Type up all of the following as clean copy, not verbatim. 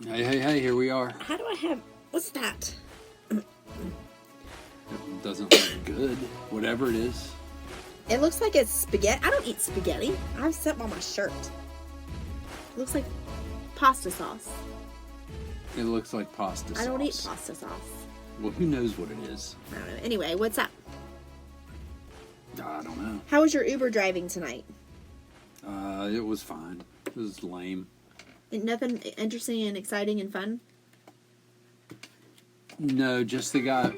Hey, here we are. How do I have... What's that? It doesn't look good, whatever it is. It looks like it's spaghetti. I don't eat spaghetti. I have something on my shirt. It looks like pasta sauce. It looks like pasta sauce. I don't eat pasta sauce. Well, who knows what it is? I don't know. Anyway, what's up? I don't know. How was your Uber driving tonight? It was fine. It was lame. Nothing interesting and exciting and fun? No, just the guy.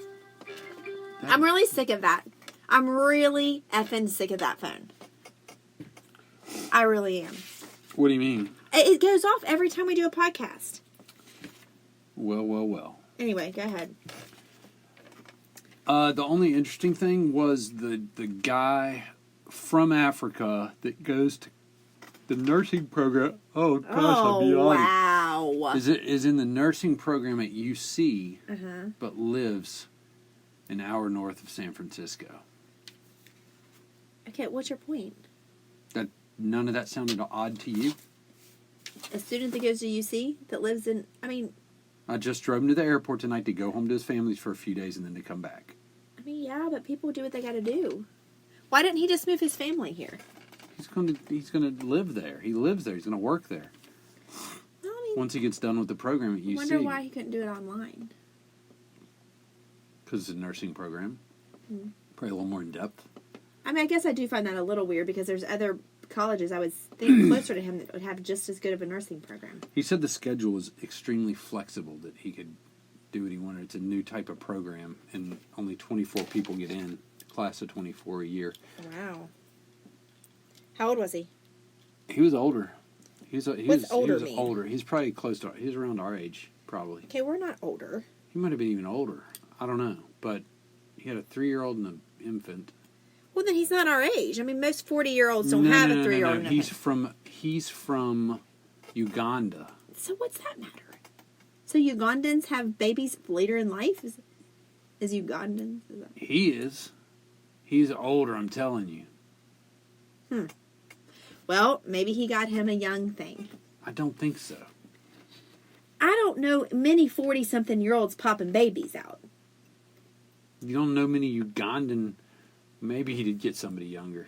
I'm really sick of that. I'm really effing sick of that phone. I really am. What do you mean? It goes off every time we do a podcast. Well. Anyway, go ahead. The only interesting thing was the guy from Africa that goes to the nursing program. Oh gosh, I'm beyond. Wow. Is in the nursing program at UC, Uh-huh. but lives an hour north of San Francisco. Okay, what's your point? That none of that sounded odd to you? A student that goes to UC that lives in... I just drove him to the airport tonight to go home to his families for a few days and then to come back. Yeah, but people do what they gotta do. Why didn't he just move his family here? He's gonna live there. He lives there. He's gonna work there. Once he gets done with the program at UC. I wonder why he couldn't do it online. Because it's a nursing program. Probably a little more in depth. I guess I do find that a little weird because there's other colleges I would think closer to him that would have just as good of a nursing program. He said the schedule was extremely flexible, that he could do what he wanted. It's a new type of program, and only 24 people get in. Class of 24 a year. Wow. How old was he? He was older. He was older? He's probably he's around our age, probably. Okay, we're not older. He might have been even older. I don't know. But he had a 3-year-old and an infant. Well, then he's not our age. Most 40-year-olds don't have a 3-year-old and an infant. He's from Uganda. So what's that matter? So Ugandans have babies later in life? Is Ugandans? He is. He's older, I'm telling you. Well, maybe he got him a young thing. I don't think so. I don't know many 40-something-year-olds popping babies out. You don't know many Ugandan... Maybe he did get somebody younger.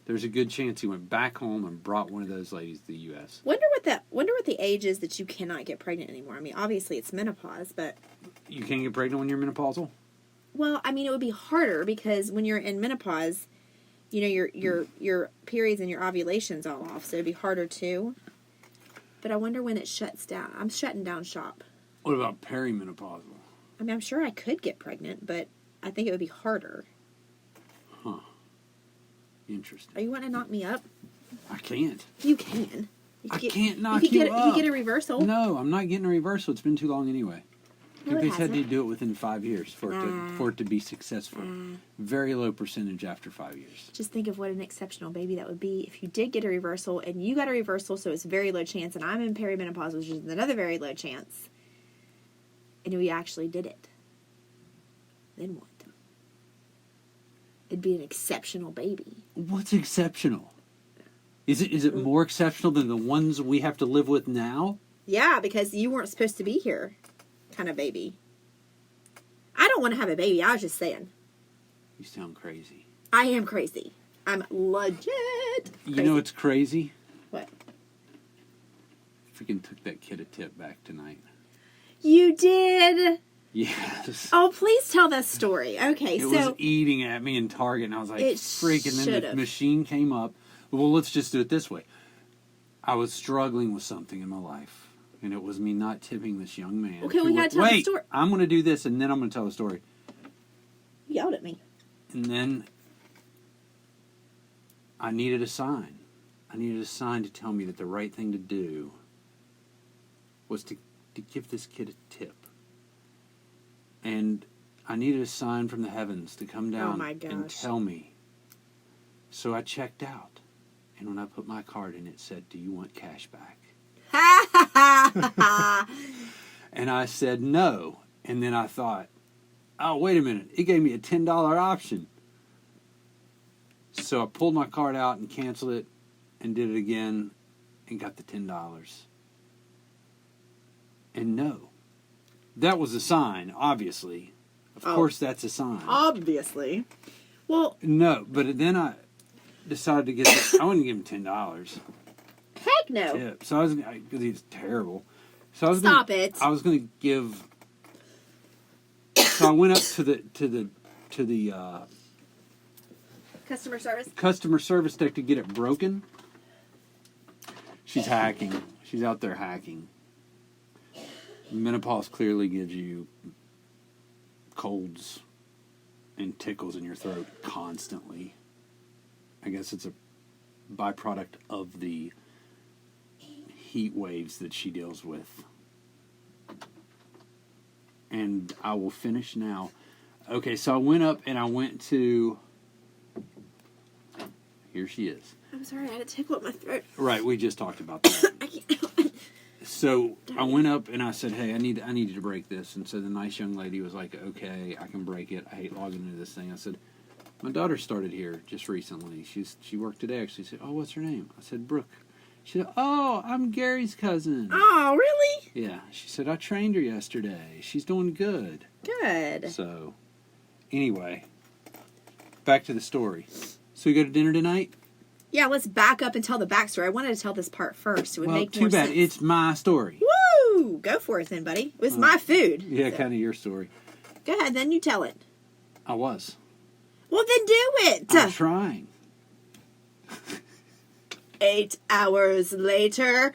There's a good chance he went back home and brought one of those ladies to the U.S. Wonder what the age is that you cannot get pregnant anymore. Obviously it's menopause, but... You can't get pregnant when you're menopausal? Well, it would be harder because when you're in menopause, your periods and your ovulation's all off, so it'd be harder too. But I wonder when it shuts down. I'm shutting down shop. What about perimenopausal? I'm sure I could get pregnant, but I think it would be harder. Huh. Interesting. Are you wanting to knock me up? I can't. You can. I can't knock you up. If you get a reversal. No, I'm not getting a reversal. It's been too long anyway. No, They said they'd do it within 5 years for it to be successful. Very low percentage after 5 years. Just think of what an exceptional baby that would be if you did get a reversal and you got a reversal, so it's a very low chance, and I'm in perimenopause, which is another very low chance, and we actually did it. Then what? It'd be an exceptional baby. What's exceptional? Is it more exceptional than the ones we have to live with now? Yeah, because you weren't supposed to be here. Kind of baby. I don't want to have a baby. I was just saying. You sound crazy. I am crazy. I'm legit crazy. You know what's crazy? What? Freaking took that kid a tip back tonight. You did? Yes. Oh, please tell that story. Okay, it was eating at me in Target, and I was like, freaking. Then the machine came up. Well, let's just do it this way. I was struggling with something in my life, and it was me not tipping this young man. Okay, we gotta tell the story. I'm going to do this, and then I'm going to tell the story. You yelled at me. And then I needed a sign. I needed a sign to tell me that the right thing to do was to give this kid a tip. And I needed a sign from the heavens to come down and tell me. So I checked out. And when I put my card in, it said, "Do you want cash back?" And I said no. And then I thought, oh, wait a minute. It gave me a $10 option. So I pulled my card out and canceled it and did it again and got the $10. And no. That was a sign, obviously. Of course that's a sign. Obviously. Well... No, but then I decided to get... I wouldn't give him $10. Heck no. Tip. So I was... Because he's terrible. So I was Stop it. I was going to give... So I went up to the customer service deck to get it broken. She's hacking. She's out there hacking. Menopause clearly gives you colds and tickles in your throat constantly. I guess it's a byproduct of the heat waves that she deals with. And I will finish now. Okay, so I went up and I went to... Here she is. I'm sorry, I had a tickle in my throat. Right, we just talked about that. I can't... So I went up and I said, "Hey, I need you to break this." And so the nice young lady was like, "Okay, I can break it. I hate logging into this thing." I said, "My daughter started here just recently. She worked today actually." She said, "Oh, what's her name?" I said, "Brooke." She said, "Oh, I'm Gary's cousin." Oh, really? Yeah. She said, "I trained her yesterday. She's doing good." Good. So, anyway, back to the story. So we go to dinner tonight? Yeah, let's back up and tell the backstory. I wanted to tell this part first. It would make more sense. Too bad. It's my story. Woo! Go for it then, buddy. It was my food. Yeah, so. Kind of your story. Go ahead, then you tell it. I was. Well, then do it. I'm trying. 8 hours later.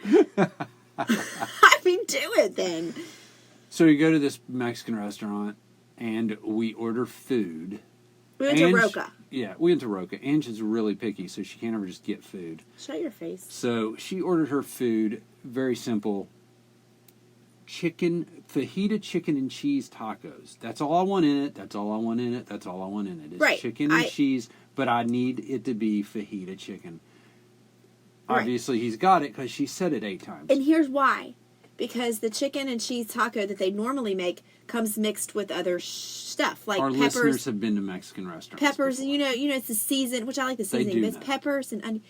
I mean, do it then. So we go to this Mexican restaurant, and we order food. We went to Roca. Yeah, we went to Roca. Ange is really picky, so she can't ever just get food. Shut your face. So she ordered her food, very simple, fajita chicken and cheese tacos. That's all I want in it. That's all I want in it. That's all I want in it. It's right. Chicken and cheese, but I need it to be fajita chicken. Right. Obviously, he's got it because she said it 8 times. And here's why. Because the chicken and cheese taco that they normally make comes mixed with other stuff like our peppers. Our listeners have been to Mexican restaurants. Peppers, before. And you know it's the season, which I like the seasoning. But it's peppers and onion.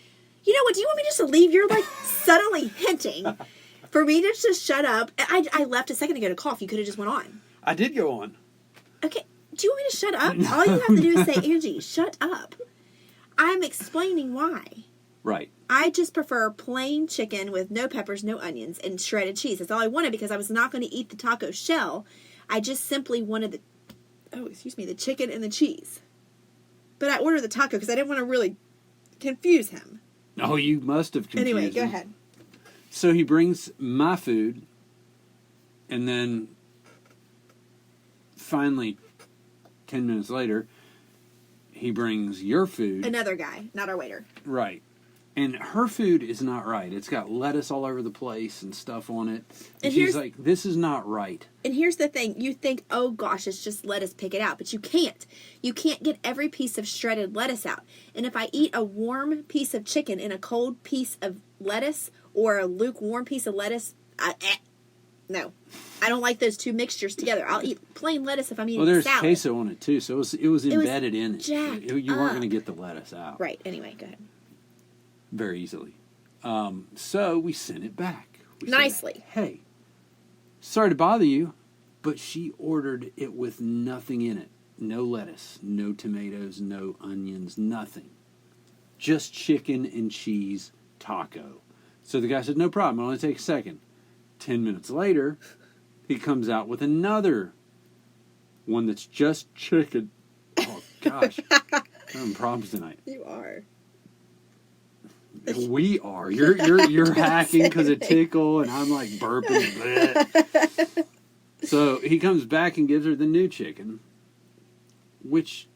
You know what? Do you want me just to leave? You're like subtly hinting for me to just shut up. I left a second ago to cough. You could have just went on. I did go on. Okay. Do you want me to shut up? All you have to do is say, Angie, shut up. I'm explaining why. Right. I just prefer plain chicken with no peppers, no onions, and shredded cheese. That's all I wanted because I was not going to eat the taco shell. I just simply wanted the chicken and the cheese. But I ordered the taco because I didn't want to really confuse him. Oh, you must have confused Anyway, go him. ahead. So he brings my food, and then finally, 10 minutes later, he brings your food. Another guy, not our waiter. Right. And her food is not right. It's got lettuce all over the place and stuff on it. And she's like, this is not right. And here's the thing. You think, oh gosh, it's just lettuce, pick it out. But you can't. You can't get every piece of shredded lettuce out. And if I eat a warm piece of chicken and a cold piece of lettuce or a lukewarm piece of lettuce, no. I don't like those two mixtures together. I'll eat plain lettuce if I'm eating salad. Well, there's queso on it too, so it was embedded in it. You weren't going to get the lettuce out. Right. Anyway, go ahead. Very easily. So we sent it back. Nicely. Said, hey, sorry to bother you, but she ordered it with nothing in it. No lettuce, no tomatoes, no onions, nothing. Just chicken and cheese taco. So the guy said, no problem, it'll only take a second. 10 minutes later, he comes out with another one that's just chicken. Oh, gosh. I'm having problems tonight. You are. We are. You're hacking because of tickle, and I'm like burping. So he comes back and gives her the new chicken, which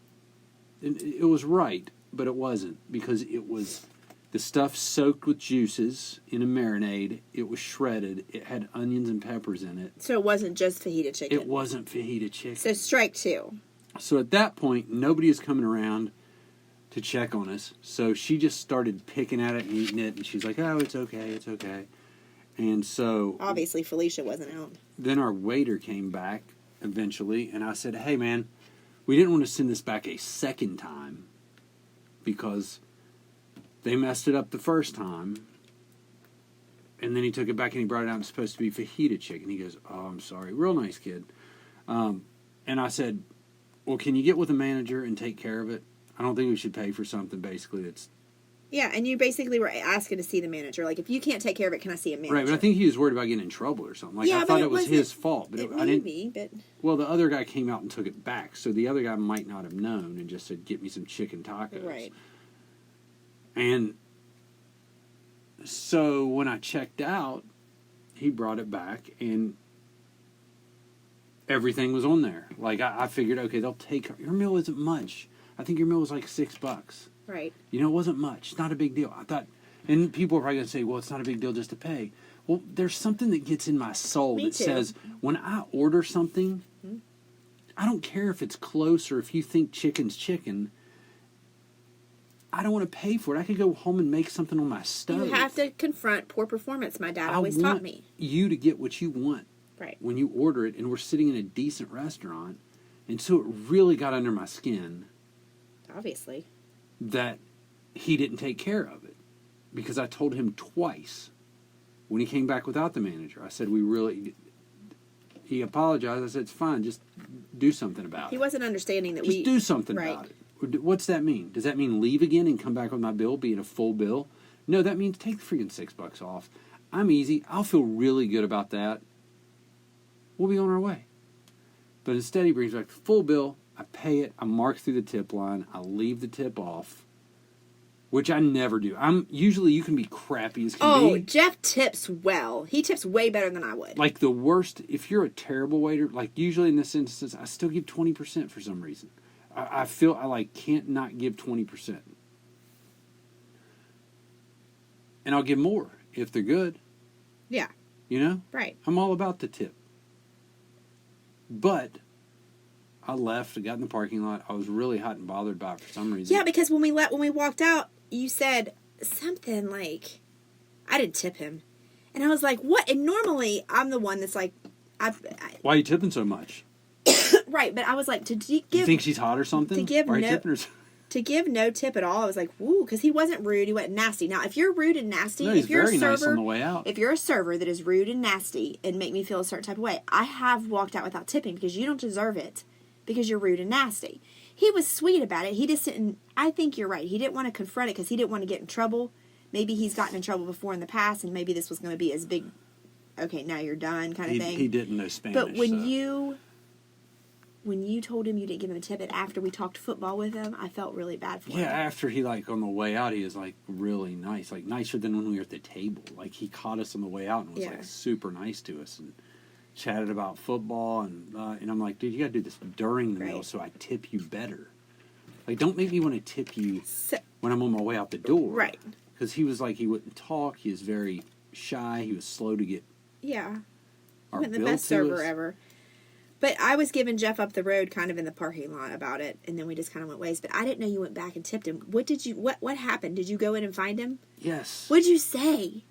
it was right, but it wasn't because it was the stuff soaked with juices in a marinade. It was shredded. It had onions and peppers in it. So it wasn't just fajita chicken. It wasn't fajita chicken. So strike 2. So at that point, nobody is coming around to check on us. So she just started picking at it and eating it, and she's like, oh, it's okay, it's okay. And so... Obviously, Felicia wasn't out. Then our waiter came back eventually, and I said, hey, man, we didn't want to send this back a second time because they messed it up the first time, And then he took it back and he brought it out. It's supposed to be fajita chicken. He goes, "Oh, I'm sorry." Real nice kid. And I said, "Well, can you get with the manager and take care of it? I don't think we should pay for something basically that's..." Yeah, and you basically were asking to see the manager. Like, if you can't take care of it, can I see a manager? Right, but I think he was worried about getting in trouble or something. Like, Yeah, I thought but it was his fault. But I didn't. Maybe, but... Well, the other guy came out and took it back. So the other guy might not have known and just said, "Get me some chicken tacos." Right. And so when I checked out, he brought it back and everything was on there. Like, I figured, okay, they'll take... Your meal isn't much. I think your meal was like $6. Right. You know, it wasn't much. It's not a big deal. I thought... And people are probably going to say, well, it's not a big deal just to pay. Well, there's something that gets in my soul that says, when I order something, I don't care if it's close or if you think chicken's chicken. I don't want to pay for it. I could go home and make something on my stove. You have to confront poor performance, my dad always taught me. You to get what you want. Right. When you order it, and we're sitting in a decent restaurant, and so it really got under my skin. Obviously. That he didn't take care of it. Because I told him twice when he came back without the manager. I said, he apologized. I said, it's fine. Just do something about it. He wasn't understanding that just do something about it. What's that mean? Does that mean leave again and come back with my bill being a full bill? No, that means take the freaking $6 off. I'm easy. I'll feel really good about that. We'll be on our way. But instead he brings back the full bill. I pay it. I mark through the tip line. I leave the tip off. Which I never do. Usually you can be crappy as can be. Oh, Jeff tips well. He tips way better than I would. Like the worst, if you're a terrible waiter, like usually in this instance, I still give 20% for some reason. I feel I can't not give 20%. And I'll give more if they're good. Yeah. You know? Right. I'm all about the tip. But I left, I got in the parking lot. I was really hot and bothered by it for some reason. Yeah, because when we walked out, you said something like, I didn't tip him. And I was like, what? And normally, I'm the one that's like... Why are you tipping so much? Right, but I was like, to give... You think she's hot or something? To give Why are you no... tipping her? To give no tip at all, I was like, woo, because he wasn't rude, he wasn't nasty. Now, if you're rude and nasty, No, he's if you're very a server, nice on the way out. If you're a server that is rude and nasty and make me feel a certain type of way, I have walked out without tipping because you don't deserve it because you're rude and nasty. He was sweet about it. He just didn't, I think you're right. He didn't want to confront it because he didn't want to get in trouble. Maybe he's gotten in trouble before in the past and maybe this was going to be as big, okay, now you're done kind of thing. He didn't know Spanish. But when you told him you didn't give him a tip, and after we talked football with him, I felt really bad for him. Yeah, after he, on the way out, he was, really nice. Nicer than when we were at the table. He caught us on the way out and was, super nice to us and chatted about football. And I'm like, dude, you got to do this during the meal so I tip you better. Don't make me want to tip you when I'm on my way out the door. Right. Because he was he wouldn't talk. He was very shy. He was slow to get our the bill best to server us. ever. But I was giving Jeff up the road kind of in the parking lot about it, and then we just kind of went ways. But I didn't know you went back and tipped him. What happened? Did you go in and find him? Yes. What did you say?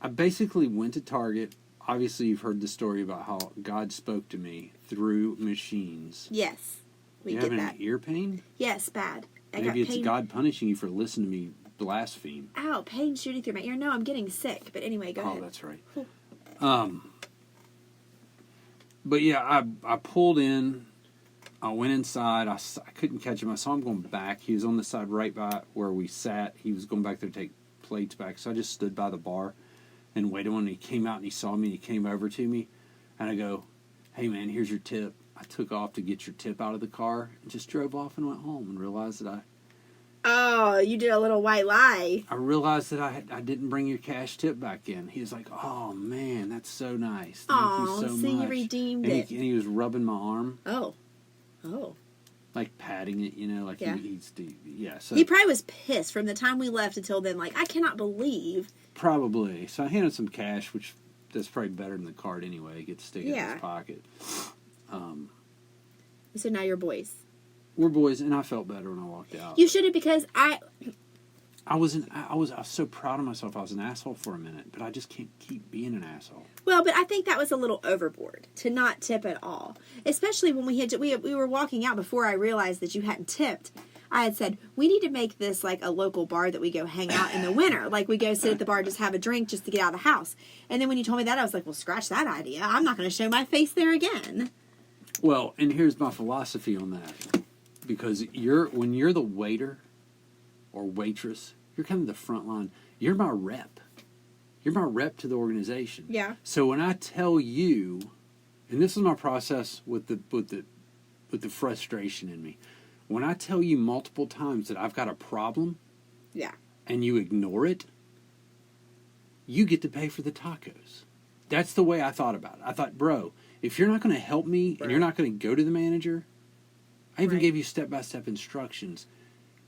I basically went to Target. Obviously, you've heard the story about how God spoke to me through machines. Yes. You having an ear pain? Yes, bad. Maybe it's God punishing you for listening to me blaspheme. Ow, pain shooting through my ear. No, I'm getting sick. But anyway, go ahead. Oh, that's right. But yeah, I pulled in. I went inside. I couldn't catch him. I saw him going back. He was on the side right by where we sat. He was going back there to take plates back. So I just stood by the bar and waited. When he came out and he saw me, he came over to me. And I go, hey, man, here's your tip. I took off to get your tip out of the car and just drove off and went home and realized that Oh, you did a little white lie. I realized that I didn't bring your cash tip back in. He was like, oh, man, that's so nice. Thank you so much. You redeemed it. And he was rubbing my arm. Oh. Patting it, So he probably was pissed from the time we left until then. I cannot believe. Probably. So I handed some cash, which that's probably better than the card anyway. It gets to stick in his pocket. So now you're boys. We're boys, and I felt better when I walked out. You should have, because I was so proud of myself. I was an asshole for a minute, but I just can't keep being an asshole. Well, but I think that was a little overboard to not tip at all, especially when we were walking out before I realized that you hadn't tipped. I had said, we need to make this like a local bar that we go hang out in the winter. Like we go sit at the bar, just have a drink just to get out of the house. And then when you told me that, I was like, well, scratch that idea. I'm not going to show my face there again. Well, and here's my philosophy on that. Because when you're the waiter or waitress, you're kind of the front line. You're my rep. You're my rep to the organization. Yeah. So when I tell you, and this is my process with the frustration in me. When I tell you multiple times that I've got a problem, yeah, and you ignore it, you get to pay for the tacos. That's the way I thought about it. I thought, bro, if you're not going to help me and you're not going to go to the manager, I even gave you step-by-step instructions.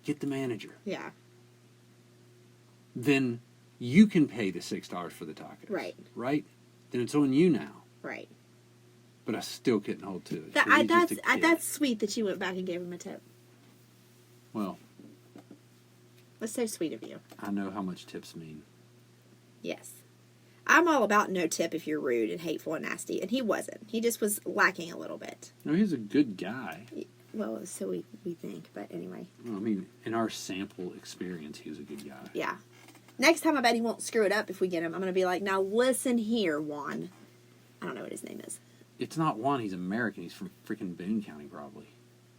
Get the manager. Yeah. Then you can pay the $6 for the tacos. Right. Right? Then it's on you now. Right. But I still couldn't hold to it. That's sweet that you went back and gave him a tip. Well, that's so sweet of you. I know how much tips mean. Yes. I'm all about no tip if you're rude and hateful and nasty, and he wasn't. He just was lacking a little bit. No, he's a good guy. Well, so we think, but anyway. Well, I mean, in our sample experience, he was a good guy. Yeah. Next time, I bet he won't screw it up if we get him. I'm going to be like, now listen here, Juan. I don't know what his name is. It's not Juan. He's American. He's from freaking Boone County, probably.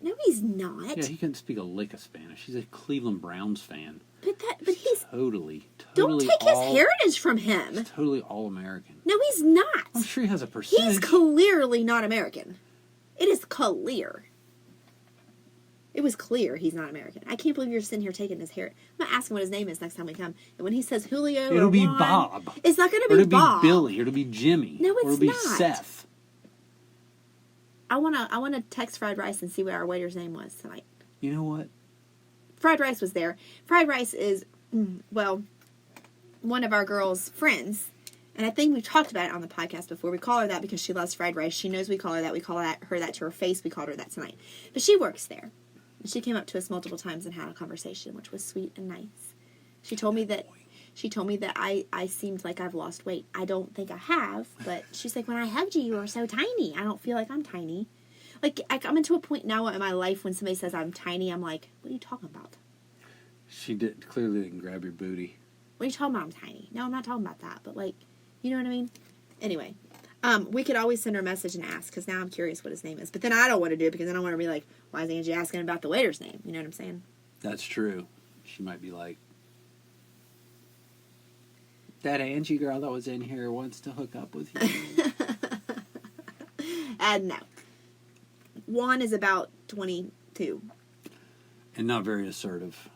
No, he's not. Yeah, he couldn't speak a lick of Spanish. He's a Cleveland Browns fan. But he's totally don't take his heritage from him. He's totally all-American. No, he's not. I'm sure he has a percentage. He's clearly not American. It is clear. It was clear he's not American. I can't believe you're sitting here taking his hair. I'm going to ask him what his name is next time we come. And when he says Julio it'll be Juan, Bob. It's not going to be Bob. Billy. It'll be Jimmy. No, it's or it'll be not. Seth. I wanna text Fried Rice and see what our waiter's name was tonight. You know what? Fried Rice was there. Fried Rice is, well, one of our girls' friends. And I think we've talked about it on the podcast before. We call her that because she loves fried rice. She knows we call her that. We call her that to her face. We called her that tonight. But she works there. And she came up to us multiple times and had a conversation, which was sweet and nice. She told me that I seemed like I've lost weight. I don't think I have, but she's like, when I hugged you, you were so tiny. I don't feel like I'm tiny. Like, I'm into a point now in my life when somebody says I'm tiny, I'm like, what are you talking about? She clearly didn't grab your booty. What are you talking about? I'm tiny. No, I'm not talking about that, but like, you know what I mean? Anyway, we could always send her a message and ask, because now I'm curious what his name is. But then I don't want to do it because I don't want to be like, why is Angie asking about the waiter's name? You know what I'm saying? That's true. She might be like, that Angie girl that was in here wants to hook up with you. No. Juan is about 22. And not very assertive.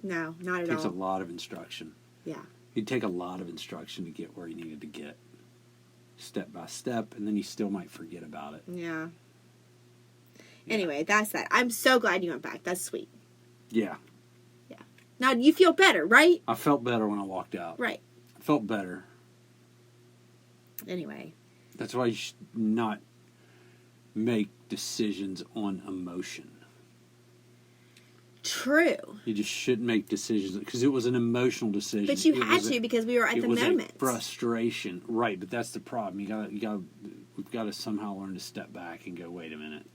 No, not at all. Takes a lot of instruction. Yeah. He'd take a lot of instruction to get where he needed to get. Step by step, and then he still might forget about it. Yeah. Anyway, that's that. I'm so glad you went back. That's sweet. Yeah. Yeah. Now, you feel better, right? I felt better when I walked out. Right. I felt better. Anyway. That's why you should not make decisions on emotion. True. You just shouldn't make decisions because it was an emotional decision. But you had to because we were at the moment. It was a frustration, right? But that's the problem. We've got to somehow learn to step back and go, wait a minute.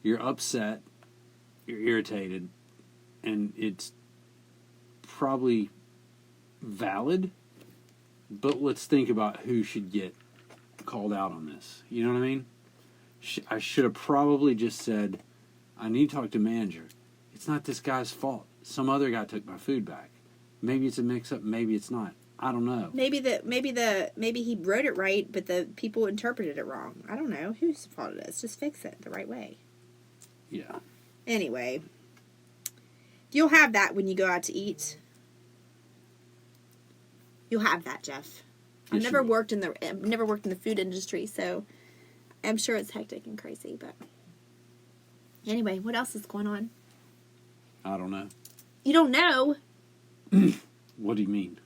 You're upset, you're irritated, and it's probably valid. But let's think about who should get called out on this. You know what I mean? I should have probably just said, I need to talk to manager. It's not this guy's fault. Some other guy took my food back. Maybe it's a mix-up. Maybe it's not. I don't know. Maybe he wrote it right, but the people interpreted it wrong. I don't know whose fault it is. Just fix it the right way. Yeah. Anyway, you'll have that when you go out to eat. You'll have that, Jeff. I've never worked in the food industry, so I'm sure it's hectic and crazy. But anyway, what else is going on? I don't know. You don't know? What do you mean?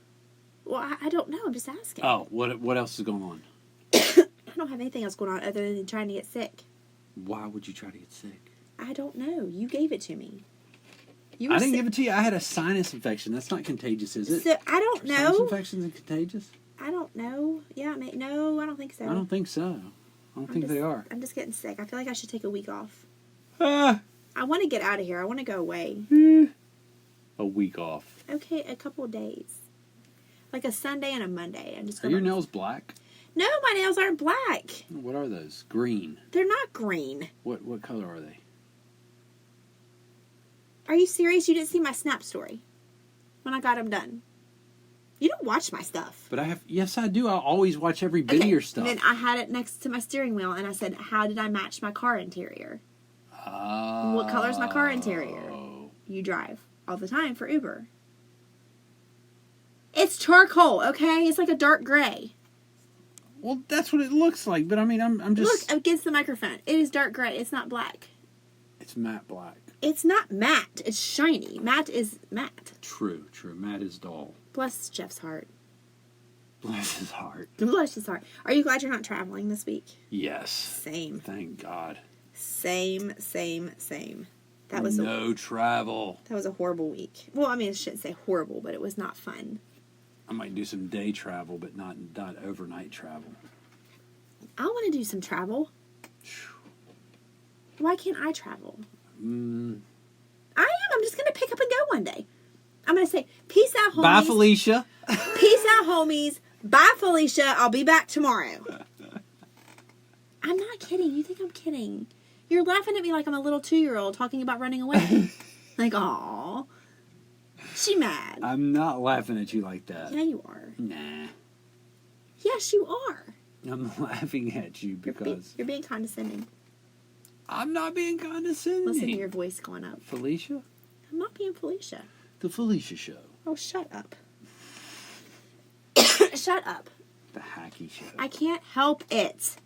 Well, I don't know. I'm just asking. Oh, what else is going on? I don't have anything else going on other than trying to get sick. Why would you try to get sick? I don't know. You gave it to me. I didn't give it to you. I had a sinus infection. That's not contagious, is it? So, I don't know. Sinus infections are contagious? I don't know. Yeah, no, I don't think so. I don't think so. I don't think they are. I'm just getting sick. I feel like I should take a week off. I want to get out of here. I want to go away. A week off. Okay, a couple of days. Like a Sunday and a Monday. I'm just Are gonna... your nails black? No, my nails aren't black. What are those? Green. They're not green. What color are they? Are you serious? You didn't see my Snap story when I got them done. You don't watch my stuff. But yes, I do. I always watch every bit of your stuff. Then I had it next to my steering wheel, and I said, how did I match my car interior? What color's my car interior? You drive all the time for Uber. It's charcoal, okay? It's like a dark gray. Well, that's what it looks like. But I mean, I'm just... Look against the microphone. It is dark gray. It's not black. It's matte black. It's not matte. It's shiny. Matte is matte. True. Matte is dull. Bless Jeff's heart. Bless his heart. Bless his heart. Are you glad you're not traveling this week? Yes. Same. Thank God. Same. That was no travel. That was a horrible week. Well, I mean, I shouldn't say horrible, but it was not fun. I might do some day travel, but not overnight travel. I want to do some travel. Why can't I travel? I am. I'm just going to pick up and go one day. I'm going to say, peace out, homies. Bye, Felicia. Peace out, homies. Bye, Felicia. I'll be back tomorrow. I'm not kidding. You think I'm kidding? You're laughing at me like I'm a little 2-year-old talking about running away. Like, aw. She mad. I'm not laughing at you like that. Yeah, you are. Nah. Yes, you are. I'm laughing at you because... You're being condescending. I'm not being condescending. Listen to your voice going up. Felicia? I'm not being Felicia. The Felicia Show. Oh, shut up. Shut up. The Hacky Show. I can't help it.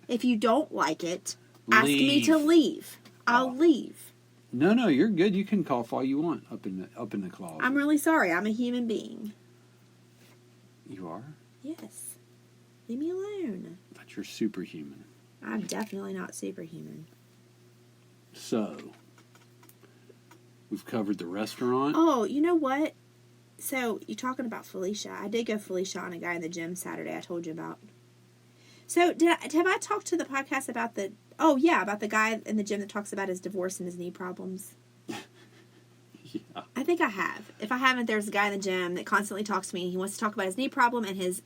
If you don't like it, ask me to leave. I'll leave. No, you're good. You can cough all you want up in the closet. I'm really sorry. I'm a human being. You are? Yes. Leave me alone. But you're superhuman. I'm definitely not superhuman. So, we've covered the restaurant. Oh, you know what? So, you're talking about Felicia. I did go Felicia on a guy in the gym Saturday I told you about. So, have I talked to the podcast about about the guy in the gym that talks about his divorce and his knee problems? Yeah. I think I have. If I haven't, there's a guy in the gym that constantly talks to me. He wants to talk about his knee problem and his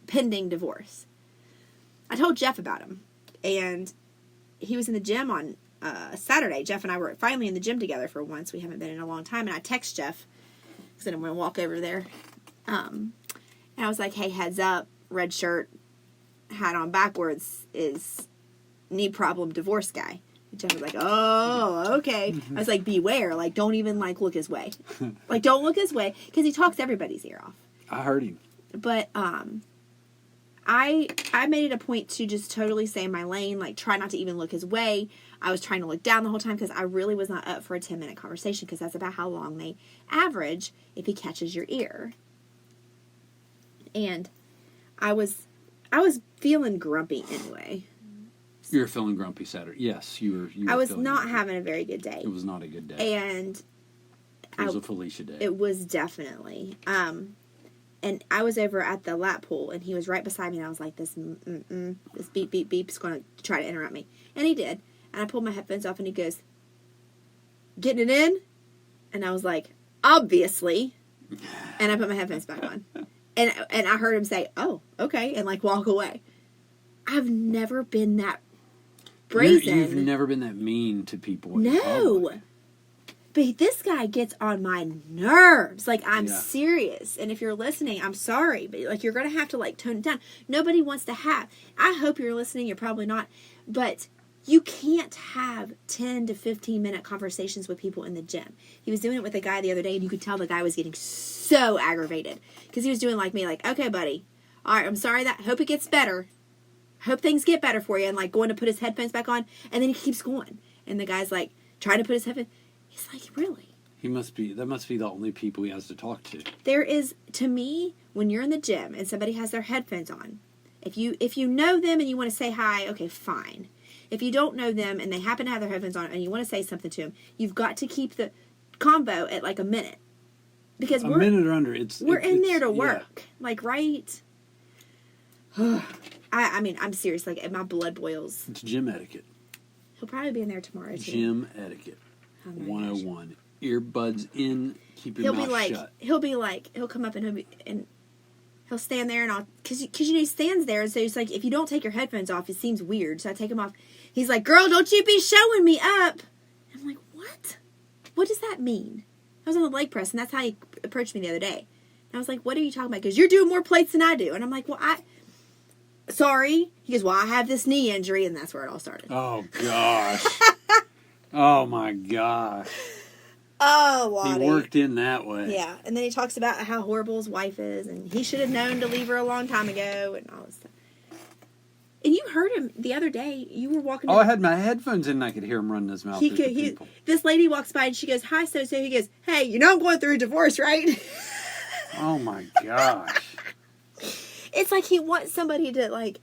pending divorce. I told Jeff about him, and he was in the gym on Saturday. Jeff and I were finally in the gym together for once. We haven't been in a long time, and I text Jeff because I'm going to walk over there. And I was like, hey, heads up, red shirt, hat on backwards is knee problem divorce guy. And Jeff was like, oh, okay. I was like, beware. Like, don't even, look his way. Like, don't look his way, because he talks everybody's ear off. I heard him. But, I made it a point to just totally stay in my lane, try not to even look his way. I was trying to look down the whole time because I really was not up for a 10-minute conversation, because that's about how long they average if he catches your ear. And I was feeling grumpy anyway. You were feeling grumpy Saturday. Yes, you were. I was not grumpy. having a very good day. It was not a good day. And it was a Felicia day. It was definitely. And I was over at the lap pool, and he was right beside me, and I was like, this beep, beep, beep is going to try to interrupt me. And he did. And I pulled my headphones off, and he goes, getting it in? And I was like, obviously. And I put my headphones back on. And I heard him say, oh, okay, and walk away. I've never been that brazen. You've never been that mean to people. No. But this guy gets on my nerves. I'm serious. And if you're listening, I'm sorry. But, you're going to have to, tone it down. Nobody wants to have. I hope you're listening. You're probably not. But you can't have 10 to 15-minute conversations with people in the gym. He was doing it with a guy the other day, and you could tell the guy was getting so aggravated. Because he was doing like me, okay, buddy. All right, I'm sorry that. Hope it gets better. Hope things get better for you. And, going to put his headphones back on. And then he keeps going. And the guy's, trying to put his headphones. He's like, really? That must be the only people he has to talk to. There is, to me, when you're in the gym and somebody has their headphones on, if you know them and you want to say hi, okay, fine. If you don't know them and they happen to have their headphones on and you want to say something to them, you've got to keep the convo at a minute. Because a minute or under, we're in there to work. Yeah. Right? I mean, I'm serious. My blood boils. It's gym etiquette. He'll probably be in there tomorrow, too. Gym etiquette. Oh, my 101. Earbuds in, keep your mouth shut. He'll come up and he'll stand there and because he stands there, and so he's like, if you don't take your headphones off, it seems weird, so I take them off. He's like, girl, don't you be showing me up. I'm like, what? What does that mean? I was on the leg press, and that's how he approached me the other day. And I was like, what are you talking about? Because you're doing more plates than I do. And I'm like, well, sorry. He goes, well, I have this knee injury, and that's where it all started. Oh, gosh. Oh, my gosh. Oh, Waddy. He worked in that way. Yeah, and then he talks about how horrible his wife is, and he should have known to leave her a long time ago, and all this stuff. And you heard him the other day. You were walking. I had my headphones in, and I could hear him running his mouth. This lady walks by, and she goes, hi, so-so. He goes, hey, you know I'm going through a divorce, right? Oh, my gosh. It's like he wants somebody to, like,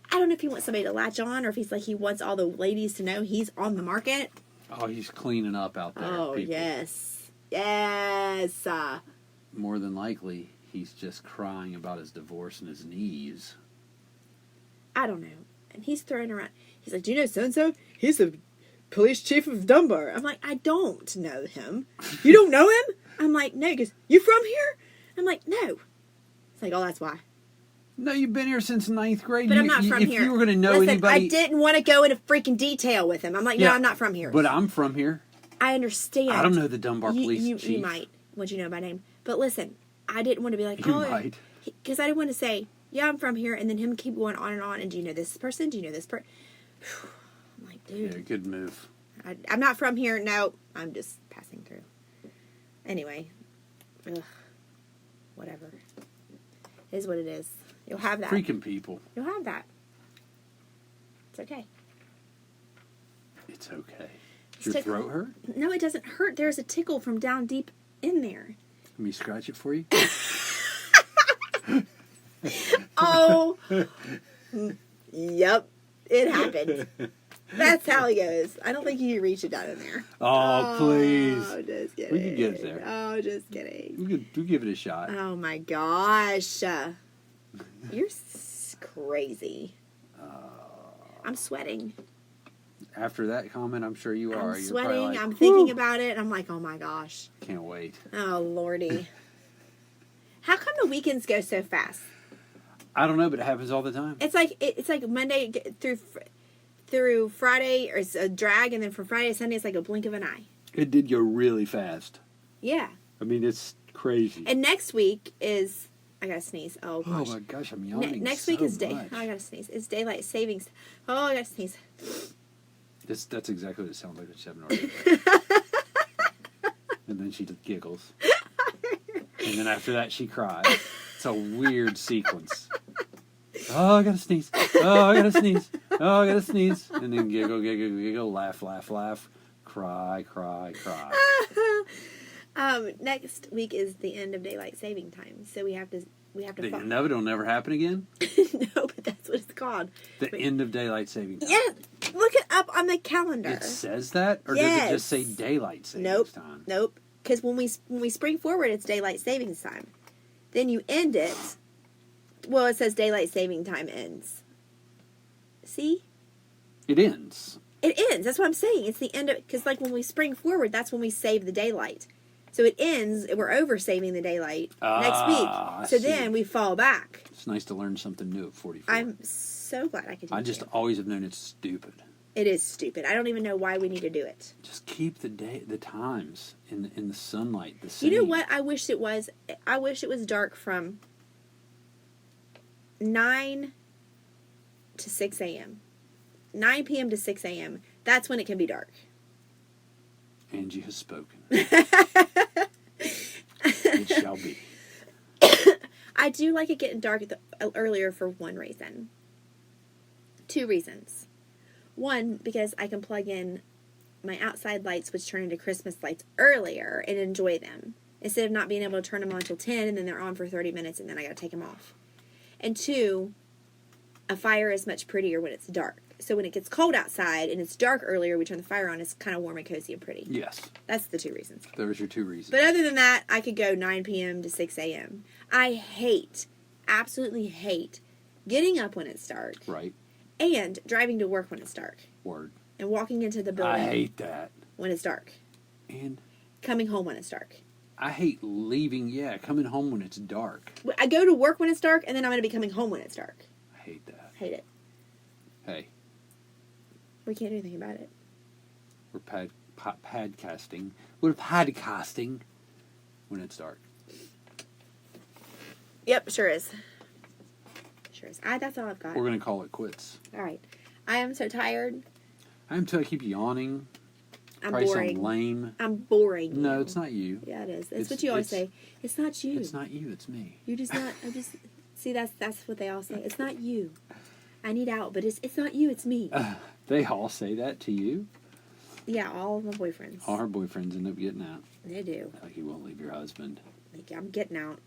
I don't know if he wants somebody to latch on, or if he's like he wants all the ladies to know he's on the market. Oh, he's cleaning up out there. Oh, people. yes. Yes. More than likely, he's just crying about his divorce and his knees. I don't know. And he's throwing around. He's like, do you know so-and-so? He's the police chief of Dunbar. I'm like, I don't know him. You don't know him? I'm like, no. He goes, you from here? I'm like, no. It's like, oh, that's why. No, you've been here since 9th grade. But I'm not from here. If you were going to know anybody... I didn't want to go into freaking detail with him. I'm like, no, I'm not from here. But I'm from here. I understand. I don't know the Dunbar police chief. You might, once you know my name. But listen, I didn't want to be like, you might. Because I didn't want to say, yeah, I'm from here, and then him keep going on, and do you know this person? Do you know this person? I'm like, dude. Yeah, good move. I'm not from here. No, I'm just passing through. Anyway. Ugh. Whatever. It is what it is. You'll have that. Freaking people. You'll have that. It's okay. It's okay. Does your throat hurt? No, it doesn't hurt. There's a tickle from down deep in there. Let me scratch it for you. Oh. Yep. It happened. That's how it goes. I don't think you can reach it down in there. Oh, please. Oh, just kidding. We can get it there. Oh, just kidding. We'll give it a shot. Oh, my gosh. You're crazy. I'm sweating. After that comment, I'm sure you are. I'm You're sweating. like, I'm thinking about it. I'm like, oh, my gosh. Can't wait. Oh, Lordy. How come the weekends go so fast? I don't know, but it happens all the time. It's like Monday through Friday, or it's a drag, and then from Friday to Sunday, it's like a blink of an eye. It did go really fast. Yeah. I mean, it's crazy. And next week is... I gotta sneeze. Oh, gosh. Oh, my gosh, I'm yawning Next so week is much. I gotta sneeze. It's daylight savings. Oh, I gotta sneeze. That's exactly what it sounds like when she's having And then she giggles. And then after that, she cries. It's a weird sequence. Oh, I gotta sneeze. Oh, I gotta sneeze. Oh, I gotta sneeze. And then giggle, giggle, giggle, laugh, laugh, laugh. Cry, cry, cry. Next week is the end of daylight saving time, so we have to. The end of it will never happen again? No, but that's what it's called. End of daylight saving time. Yeah, look it up on the calendar. It says that, or yes. does it just say daylight savings time? Nope. Because when we spring forward, it's daylight savings time. Then you end it. Well, it says daylight saving time ends. See? It ends. It ends. That's what I'm saying. It's the end of it. Because like when we spring forward, that's when we save the daylight. So it ends, we're over saving the daylight next week. So then we fall back. It's nice to learn something new at 44. I'm so glad I could do it. I just always have known it's stupid. It is stupid. I don't even know why we need to do it. Just keep the times in the sunlight the same. You know what I wish it was? I wish it was dark from 9 to 6 a.m. 9 p.m. to 6 a.m. That's when it can be dark. Angie has spoken. It shall be. I do like it getting dark earlier for one reason. 2 reasons. One, because I can plug in my outside lights, which turn into Christmas lights, earlier and enjoy them. Instead of not being able to turn them on until 10 and then they're on for 30 minutes and then I got to take them off. And 2, a fire is much prettier when it's dark. So when it gets cold outside and it's dark earlier, we turn the fire on, it's kind of warm and cozy and pretty. Yes. That's the 2 reasons. Those are 2 reasons. But other than that, I could go 9 p.m. to 6 a.m. I absolutely hate getting up when it's dark. Right. And driving to work when it's dark. Word. and walking into the building I hate that. when it's dark. And Coming home when it's dark. I hate leaving, coming home when it's dark. I go to work when it's dark, and then I'm going to be coming home when it's dark. I hate that. Hate it. Hey, We can't do anything about it. we're podcasting. We're podcasting when it's dark. Yep, sure is. Sure is. That's all I've got. We're going to call it quits. All right. I am so tired. I keep yawning. I'm Probably boring. sound lame. I'm boring. No, you. it's not you. Yeah, it is. That's It's- what you always it's- say. It's not you. It's not you, it's me. You're just not. I'm just. See, that's what they all say. It's not you. I need out, but it's not you. It's me. They all say that to you. Yeah, all of my boyfriends. All her boyfriends end up getting out. They do. Like you won't leave your husband. Like, I'm getting out.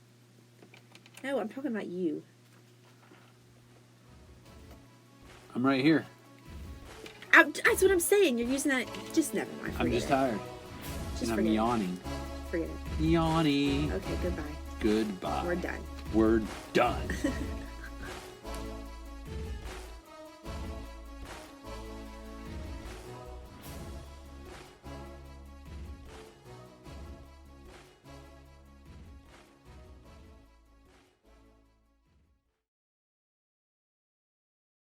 No, I'm talking about you. I'm right here. That's what I'm saying. You're using that. Just never mind. I'm Forget just it. tired. Just And I'm forget it. yawning. Forget it. Yawning. Okay, goodbye. Goodbye. We're done. We're done.